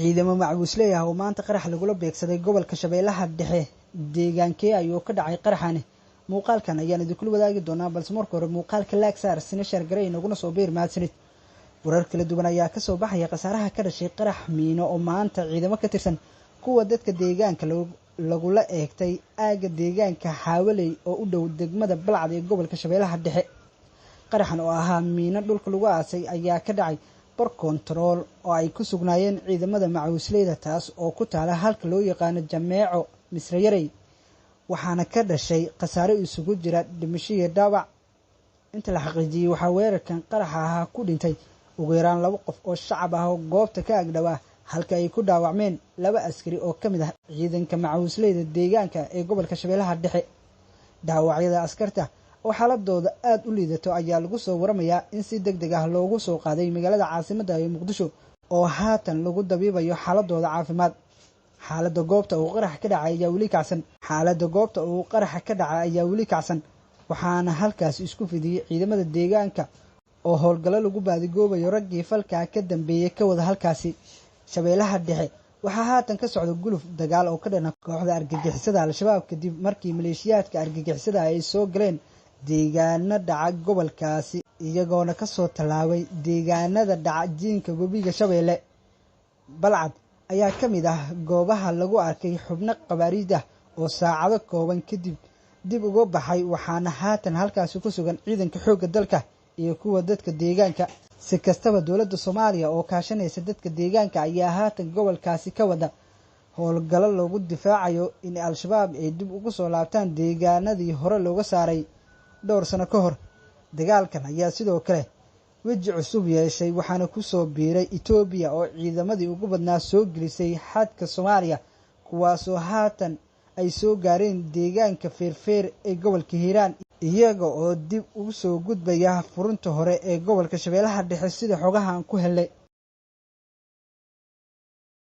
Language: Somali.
ciidamo macbuusley ah oo maanta qarax lagula beegsaday gobolka Shabeellaha Dhexe deegaankee ayuu ka dhacay qaraxani muuqaalkan ayaan idinku wadaagi doonaa balse marka hore muuqaalka laag saar sina share garay inaguna soo beer mahadsanid warar kala duwan ayaa ka soo baxaya qasaaraha ka dhashay qarax miino oo maanta ciidamo ka tirsan kuwa dadka deegaanka lagula eegtay aaga deegaanka Xawaley oo u dhow degmada Balcad ee gobolka Shabeellaha Dhexe qaraxan oo ahaa miino dhulka lagu aasay ayaa ka dhacay bar control oo ay ku sugnaayeen ciidamada macbuusleyda taas oo ku taala halka loo yaqaan Jameeco Misrayarey waxaana ka dhashay qasaare isugu jira dhimasho iyo dhaawac inta la xaqiijiyay waxa weerarkan qaraxa ahaa ku dhintay ugu yaraan 2 qof oo shacab ah oo goobta ka agdhawaa halka ay ku dhaawacmeen 2 askari oo kamid ah ciidanka macbuusleyda deegaanka ee gobolka Shabeellaha Dhexe dhaawacyada askarta oo xaaladooda aad u liidato ayaa lagu soo waramayaa in si degdeg ah loogu soo qaaday magaalada caasimadda ee Muqdisho oo haatan lagu dabiibayo xaaladooda caafimaad xaaladda goobta uu qarax ka dhacay ayaa weli kacsan waxaana halkaas isku fidiyay ciidamada deegaanka oo howlgalo lagu baadigoobayo raggii falka ka dambeeyay ka wada halkaasi Shabeellaha Dhexe waxaa haatan ka socda guluf dagaal oo ka dhana kooxda argagixisada Al-Shabaab kadib markii maleeshiyaadka argagixisada ay soo galeen deegaanada dhaca gobolkaasi iyagoona ka soo talaabay deegaanada dhaca jiinka gobiga Shabeelle Balcad ayaa kamid ah goobaha lagu arkay xubno qabaariid ah oo saacado kooban kadib dib uga baxay waxaana haatan halkaas ku sugan ciidanka xoogga dalka iyo kuwa dadka deegaanka si kastaba dawladda Soomaaliya oo kaashanaysa dadka deegaanka ayaa haatan gobolkaasi ka wada howlgalo lagu difaacayo in Al-Shabaab ay dib ugu soo laabtaan deegaanadii hore looga saaray dhowr sano ka hor dagaalkan ayaa sidoo kale weji cusub yeeshay waxaana ku soo biiray Itoobiya oo ciidamadii ugu badnaa soo gelisay xadka Soomaaliya kuwaasoo haatan ay soo gaareen deegaanka Feerfeer ee gobolka Hiiraan iyaga oo dib ugu soo gudbaya furunta hore ee gobolka Shabeellaha Dhexe sida xogahan ku helay